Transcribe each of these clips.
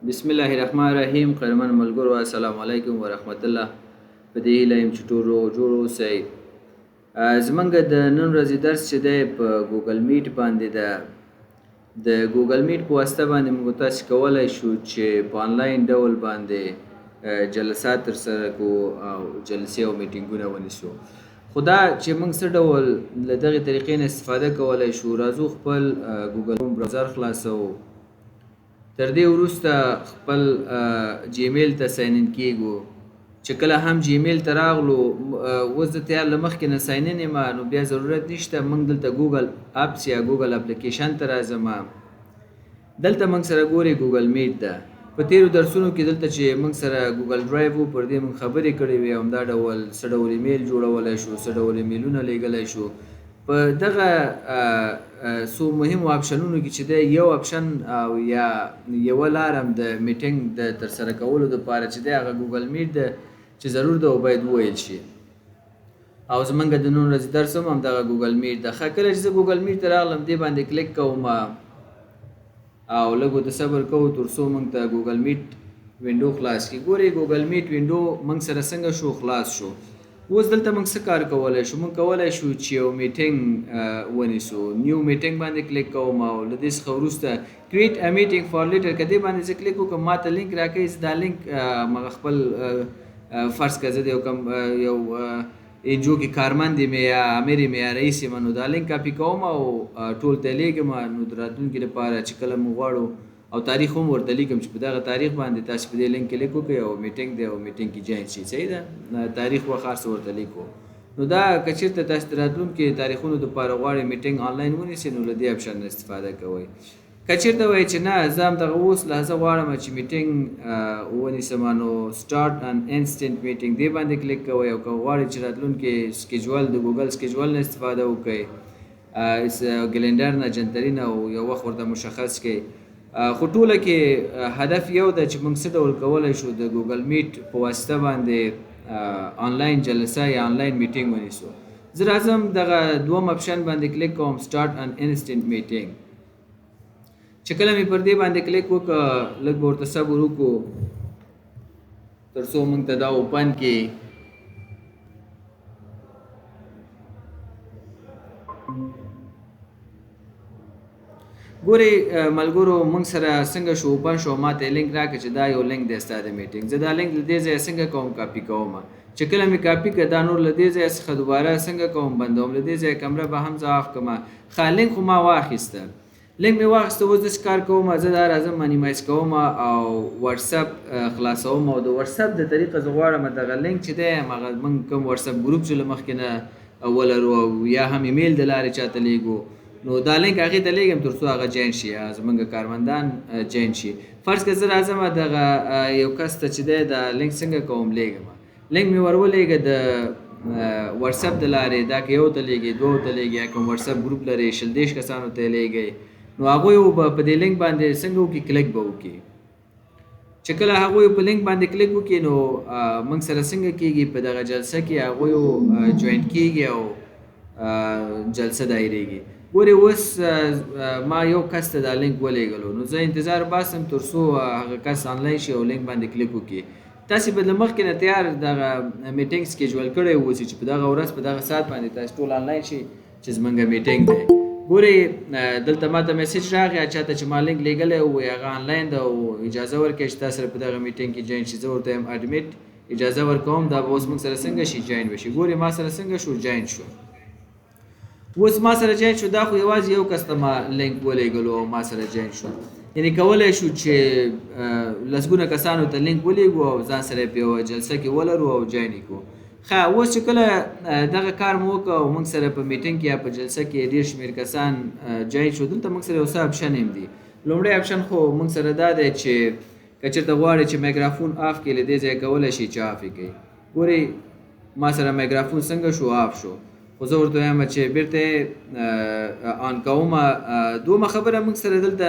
بسم الله الرحمن الرحیم. قدرمن ملګرو، السلام علیکم ورحمت الله. په دې هیله یم چې ټول روغ جوړ اوسئ. زمونږ د نن ورځې درس چې دی په ګوګل میټ باندې ده. د ګوګل میټ په واسطه باندې موږ تاسو کولی شو چې په آنلاین ډول باندې جلسات ترسره کړو او جلسې او میټینګونه ونیسو. خو دا چې موږ څه ډول له دغې طریقې نه استفاده کولی شو، راځو خپل ګوګل براوزر خلاصو. تر دې وروسته خپل جیمیل ته ساین ان کیږو. چې کله هم جیمیل ته راغلو، اوس د تیار له مخکې نه ساین ان یم، نو بیا ضرورت نشته. موږ دلته ګوګل اپس یا ګوګل اپلیکیشن ته راځم. دلته موږ سره ګوري ګوګل میټ ده. په تیرو درسونو کې دلته چې موږ سره ګوګل ډرایو و، پر دې موږ خبرې کړې وې، همدا ډول څه ډول ایمیل جوړولی شو، څه ډول ایمیلونه لیږلی شو. په دغه څو مهمو آپشنونو کې چې دی، یو آپشن او یا یوه لار هم د میټینګ د ترسره کولو دپاره چې دی، هغه ګوګل میټ ده چې ضرور ده او باید وویل شي. او زمونږ د نن ورځې درس هم همدغه ګوګل میټ ده. ښه، کله چې زه ګوګل میټ ته راغلم، دې باندې کلیک کوم او لږ ورته صبر کوو تر څو موږ ته ګوګل میټ وینډو خلاص کړي. ګورئ ګوګل میټ وینډو موږ سره څنګه شو، خلاص شو. اوس دلته موږ څه کار کولی شو؟ موږ کولی شو چې یو میټینګ ونیسو. نیو میټینګ باندې کلیک کوم او له دې څخه وروسته کریټ ا میټینګ فار لیټر که دې باندې زه کلیک وکړم، ما ته لینک راکوي. زه دا لینک مغه خپل فرض که زه د یو انجو کې کارمند یم یا امیر یم یا رئیس یم، نو دا لینک کاپي کوم او ټول ته لیږم. نو د راتلونکي لپاره چې کله موږ غواړو، او تاریخ هم ورته لیکم چې په دغه تاریخ باندې تاسو په دې لینک کلیک وکړئ او میټینګ دی او میټینګ کې جوین شئ. صحیح ده؟ تاریخ وخت هر څه ورته لیکو. نو دا که چېرته تاسو د راتلونکي تاریخونو دپاره غواړئ میټینګ آنلاین ونیسئ، نو له دې اپشن نه استفاده کوئ. که چېرته وایئ چې نه، زه همدغه اوس لحظه غواړم چې میټینګ ونیسم، نو سټارټ ان انسټنټ میټینګ دې باندې کلیک کوئ. او که غواړئ چې راتلونکي سکیجول د ګوګل سکیجول نه استفاده وکړئ، کلنډر نه، جنتري نه، او یو وخت ورته مشخص کړئ. خو ټوله کې هدف یو ده چې موږ څه ډول کولی شو د ګوګل میټ په واسطه باندې آنلاین جلسه یا آنلاین میټینګ ونیسو. زه راځم دغه دوم اپشن باندې کلیک کوم، سټارټ ان انسټنټ میټینګ. چې کله مې پر دې باندې کلیک وکړه، لږ به ورته صبر وکړو تر څو موږ ته دا اوپن کړي. ګورئ ملګرو، موږ سره څنګه شو اوپن شو. ما ته لینک راکړه چې دا یو لینک دی ستا د میټینګ. زه دا لینک له دې ځایه څنګه کوم، کاپي کوم. چې کله مې کاپي کړه، دا نور له دې ځایه څخه دوباره څنګه کوم، بندوم. له دې ځایه کمره به هم زه آف کړم. ښه، لینک خو ما واخیسته. لینک مې واخیسته، اوس زه څه کار کوم؟ زه دا راځم منیمایز کوم او واتساپ خلاصوم. او د واتساپ د طریقه زه غواړم دغه لینک چې دی، هغه موږ کوم واتساپ ګروپ چې له مخکې نه ولرو او یا هم ایمیل د لارې چاته لیږو، نو دا لینک هغې ته لیږم تر څو هغه جوین شي، زموږ کارمندان جوین شي. فرض که زه راځم دغه یو کس ته چې دی دا لینک څنګه کوم، لیږم. لینک مې ورولېږه د واتساپ د لارې. دا که یو ته لیږئ، دوو ته لیږئ، یا کوم واتساپ ګروپ لرئ 20 کسانو ته یې لیږئ، نو هغوی به په دې لینک باندې څنګه وکړي، کلیک به وکړي. چې کله هغوی په لینک باندې کلیک وکړي، نو موږ سره څنګه کېږي، په دغه جلسه کې هغوی جوین کېږي او جلسه دایریږي. ګورې اوس ما یو کس ته دا لینک ولیږلو، نو زه انتظار باسم تر څو هغه کس آنلاین شي او لینک باندې کلیک وکړي. تاسې به له مخکې نه تیار دغه میټینګ سکیجول کړی اوسي چې په دغه ورځ په دغه ساعت باندې تاسو ټول آنلاین شي چې زموږ میټینګ دی. ګورئ دلته ما ته میسیج راغی چاته چې ما لینک لیږلی و، هغه آنلاین ده او اجازه ورکړئ چې تاسو سره په دغه میټینګ کې جوین شي. زه ورته یم اډمیټ، اجازه ورکوم. دا به اوس موږ سره څنګه شي، جوین وشي. ګورئ ما سره څنګه شو، جوین شو. اوس ما سره جوین شو. دا خو یوازې یو کس ته ما لینک ولیږلو او ما سره جوین شو. یعنې کولی شو چې لسګونه کسانو ته لینک ولیږو او ځان سره یې په یوه جلسه کې ولرو او جوین یې کړو. ښه، اوس چې کله دغه کار مو وکړه او موږ سره په میټینګ کې یا په جلسه کې ډېر شمېر کسان جوین شو، دلته موږ سره یو څه اپشن هم دي. لومړی اپشن خو موږ سره دا دی چې که چېرته غواړئ چې مایکرافون آف کړئ، له دې ځایه کولی شئ چې آف یې کړئ. ګورئ ما سره مایکرافون څنګه شو، آف شو. خو زه ورته وایم چې بیرته آن کوم. دومره خبره موږ سره دلته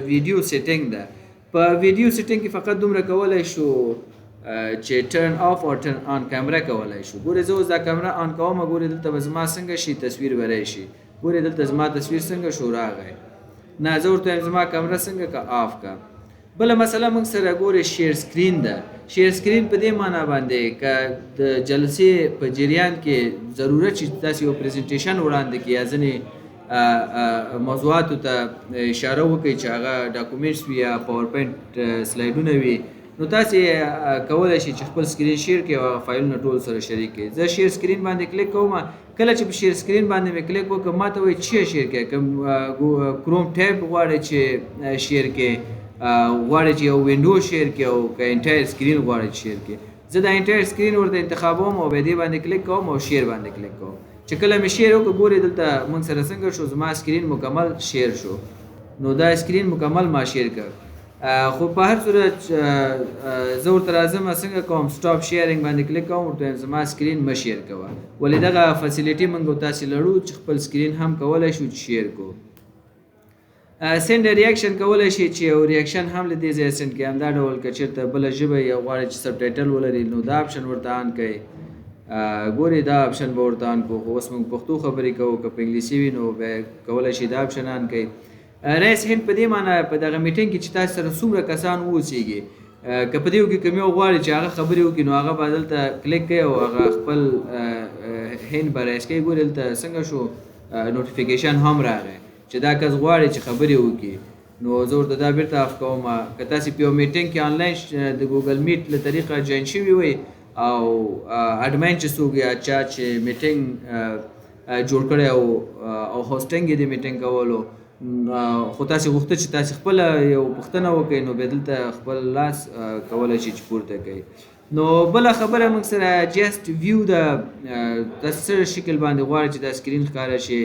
ویډیو سیټینګ ده. په ویډیو سیټینګ کې فقط دومره کولی شو چې ټرن آف او ټرن آن کیمره کولی شو. ګورئ زه اوس دا کیمره آن کوم. ګورئ دلته به زما څنګه شي، تصویر به راشي. ګورئ دلته زما تصویر څنګه شو، راغی. نه، زه ورته وایم زما کیمره څنګه که آف که. بله مسله موږ سره ګورې شیر سکرین ده. شیر سکرین په دې معنا باندې که د جلسې په جریان کې ضرورت چې تاسې یو پریزنټیشن وړاندې کړي یا ځینې موضوعاتو ته اشاره وکړئ چې هغه ډاکومنټس وي یا پاور پوینټ سلایډونه وي، نو تاسې کولی شئ چې خپل سکرین شیر کړئ او هغه فایلونه ټول سره شریک کړئ. زه شیر سکرین باندې کلیک کوم. کله چې په شیر سکرین باندې مې کلیک وکړم ما ته وایي چې شیر کړئ. که کروم ټیب غواړئ چې شیر کړئ، غواړئ چې یو وینډو شیر کړئ، او که انټایر سکرین غواړئ چې شیر کړئ. زه د انټایر سکرین ورته انتخابوم او بیا دې باندې کلیک کوم او شیر باندې کلیک کوم. چې کله مې شیر وکړ ګورئ دلته موږ سره څنګه شو، زما سکرین مکمل شیر شو. نو دا سکرین مکمل ما شیر کړ. خو په هر صورت زه ورته راځم څنګه کوم، سټاپ شیرینګ باندې کلیک کوم، ورته وایم زما سکرین مه شیر کوه. ولې دغه فیسیلیټي موږ تاسې لرو چې خپل سکرین هم کولی شو چې شیر کو. سینډ ریاکشن کولی شي چې یو ریاکشن هم له دې ځایه سینډ کړي. همدا ډول که چېرته بله ژبه یې غواړئ چې سب ټایټل ولري نو دا اپشن ورته آن کړئ. ګورئ دا اپشن به ورته آن کړو. خو اوس موږ پښتو خبرې کوو، که په انګلیسي وي نو بیا کولی شي دا اپشن آن کړئ. رایس هینډ په دې معنی په دغه میټینګ کې چې تاسو سره څومره کسان واوسیږي، که په دې کې کوم یو غواړي چې هغه خبرې وکړي نو هغه به دلته کلیک کوي او هغه خپل هینډ به رایس کوي. ګورئ دلته څنګه شو نوټیفیکیشن هم راغی چې دا کس غواړي چې خبرې وکړي. نو زه ورته دا بیرته اف کوم. که تاسې په یو میټینګ کې آنلاین د ګوګل میټ له طریقه جوین شوي وئ او اډمین چې څوک یا چا چې میټینګ جوړ کړی او هوسټینګ یې د میټینګ کولو، خو تاسې غوښته چې تاسې خپله یو پوښتنه وکړئ نو بیا دلته خپل لاس کولی شئ چې پورته کوئ. نو بله خبره موږ سره جسټ ویو ده. تاسې څه شکل باندې غواړئ چې دا سکرین ښکاره شي.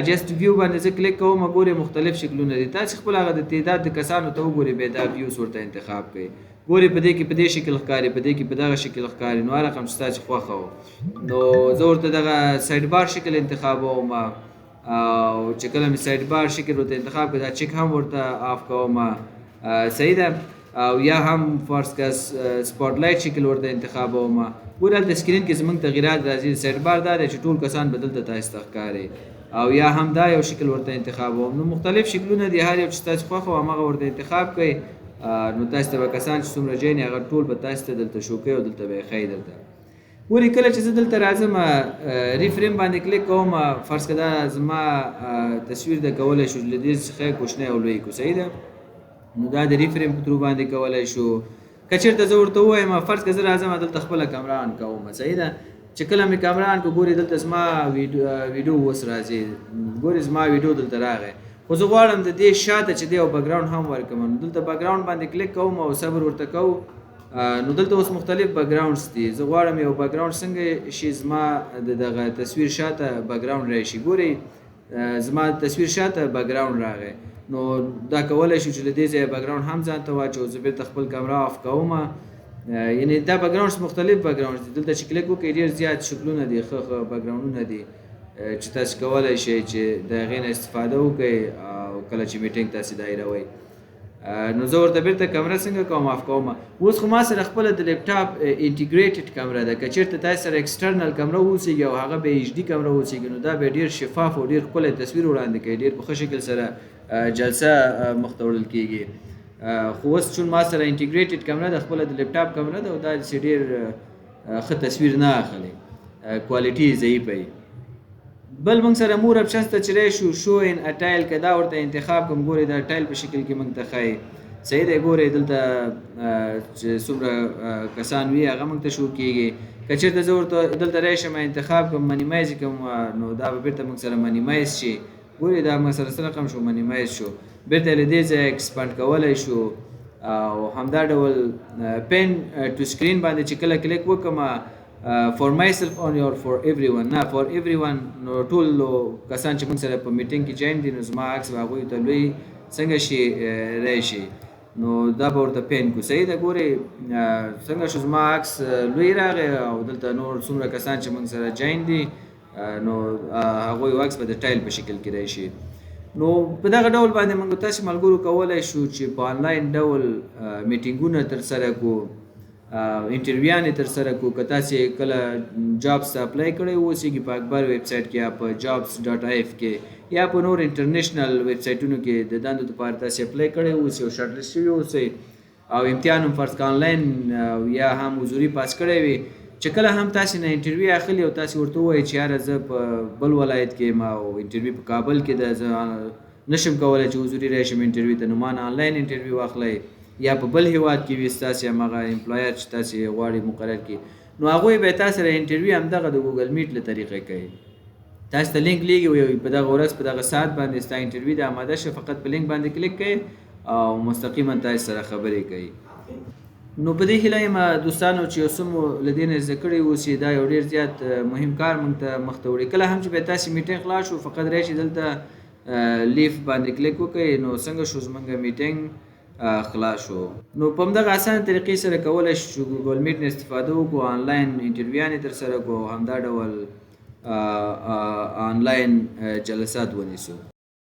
جسټ ویو باندې زه کلیک کوم. ګورئ مختلف شکلونه دي. تاسې خپل هغه د تعداد د کسانو ته وګورئ، بیا دا ویوز ورته انتخاب کړئ. ګورئ په دې کې په دې شکل ښکاري، په دې کې په دغه شکل ښکاري. نو هر رقم چې ستاسې خوښه و. نو زه ورته دغه سایډ بار شکل انتخابوم او چې کله مې سایډ بار شکل ورته انتخاب کړ دا چک هم ورته آف کوم. صحیح ده. او یا هم فرض که سپاټ لایټ شکل ورته انتخابوم. ګورئ هلته سکرین کې زموږ تغیرات راځي. سایډ بار دا دی چې ټول کسان به دلته تاسې ته ښکاري، او یا هم دا یو شکل ورته انتخابوم. نو مختلف شکلونه دي، هر یو چې تاسې خوښه و هماغه ورته انتخاب کړئ. نو تاسې ته به کسان چې څومره جین هغه ټول به تاسې ته دلته شو کوي او دلته به یې ښایي درته. ګورئ کله چې زه دلته راځم ریفریم باندې کلیک کوم. فرض که دا زما تصویر ده کولی شو له دې څخه کوچنی او لوی کړو. صحیح ده. نو دا د ریفریم په ترو باندې کولی شو. که چېرته زه ورته ووایم فرض که زه راځم دلته خپله کامره آن کوم. صحیح ده. چې کله مې کامره آن کړو ګورئ دلته زما ویډیو اوس راځي. ګورئ زما ویډیو دلته راغی. خو زه غواړم د دې شاته چې دی یو بیکګراونډ هم ورکړم. نو دلته بیکګراونډ باندې کلیک کوم او صبر ورته کوم. نو دلته اوس مختلف بیکګراونډز دي. زه غواړم یو بیکګراونډ څنګه شي زما د دغه تصویر شاته بیکګراونډ راشي. ګورئ زما تصویر شاته بیکګراونډ راغی. نو دا کولی شو چې له دې ځایه بیکګراونډ هم ځان ته واچوو. زه بیرته خپل کامره آف کوم. یعنې دا بیکګراونډز مختلف بیکګراونډز دي. دلته چې کلیک وکړئ ډېر زیات شکلونه دي، ښه ښه بیکګراونډونه دي چې تاسې کولی شئ چې د هغې نه استفاده وکړئ او کله چې میټینګ تاسې دایروئ. نو زه ورته بیرته کامره څنګه کوم آف کوم. اوس خو ما سره خپله د لیپټاپ انټیګریټډ کامره ده. که چېرته تاسې سره ایکسټرنل کامره واوسیږي او هغه به ایچ ډي کامره واوسیږي نو دا به ډېر شفاف او ډېر ښکلی تصویر وړاندې کوي، ډېر په ښه شکل سره جلسه مخ ته وړل کېږي. خو اوس چون ما سره انټیګریټډ کامره ده، خپله د لیپټاپ کامره ده او دا داسې ډېر ښه تصویر نه اخلي، کوالټي ضعیفه وي. بل موږ سره مور اپشنز ته چې راشو شو ان ا ټایل که دا ورته انتخاب کوم. ګورئ دا ټایل په شکل کې موږ ته ښایي. صحیح دی. ګورئ دلته چې څومره کسان وي هغه موږ ته شو کېږي. که چېرته زه ورته دلته راشم انتخاب کوم منیمایز یې کوم نو دا به بیرته موږ سره منیمایز شي. ګورئ دا موږ سره څه رقم شو منیمایز شو. بیرته له دې ځایه ایکسپانډ کولی شو. او همدا ډول پین ټو سکرین باندې چې کله کلیک وکړم for myself only or for everyone. نه for everyone. نو ټول کسان چې موږ سره په میټینګ کې جاین دي نو زما عکس به هغوی ته لوی څنګه شي راشي. نو دا به ورته پین کړو. صحیح ده. ګورئ څنګه شو زما عکس لوی راغی او دلته نور څومره کسان چې موږ سره جاین دي نو هغوی عکس به د ټایل په شکل کې راشي. نو په دغه ډول باندې موږ تاسې ملګرو کولی شو چې په آنلاین ډول میټینګونه ترسره کړو، انټرویوانې ترسره کړو. که تاسې کله جابس ته اپلای کړی اوسیږي په اکبر ویب سایټ کې یا په جابس ډاټ آی اف کې یا په نور انټرنیشنل ویب سایټونو کې د دندو دپاره تاسې اپلای کړی اوسئ او شارټ لیست شوي اوسئ او امتحان هم فرض که آنلاین یا هم حضوري پاس کړی وي چې کله هم تاسې نه انټرویو اخلي او تاسې ورته ووایئ چې یاره زه په بل ولایت کې یم او انټرویو په کابل کې ده، زه نشم کولی چې حضوري راشم انټرویو ته، نو ما نه آنلاین انټرویو واخلئ. یا په بل هیواد کې وي ستاسې همغه امپلایر چې تاسې غواړئ مقرر کړي، نو هغوی به تا سره انټرویو همدغه د ګوګل میټ له طریقې کوي. تاسو ته لینک لیږي وي په دغه ورځ په دغه ساعت باندې ستا انټرویو د آماده شه، فقط په لینک باندې کلیک کوئ او مستقیما تاسو سره خبرې کوي. نو په دې هیله یم دوستانو چې یو څه مو له دې نه زده کړي اوسي. دا یو ډېر زیات مهم کار موږ ته مخ ته وړي. کله هم چې به تاسې میټینګ خلاص شو فقط راشئ دلته لیف باندې کلیک وکړئ، نو څنګه شو زموږ میټینګ خلاص شو. نو په همدغه اسانه طریقې سره کولی شو چې ګوګل میټ نه استفاده وکړو، آنلاین انټرویوانې ترسره کړو، همدا ډول آنلاین جلسات ونیسو.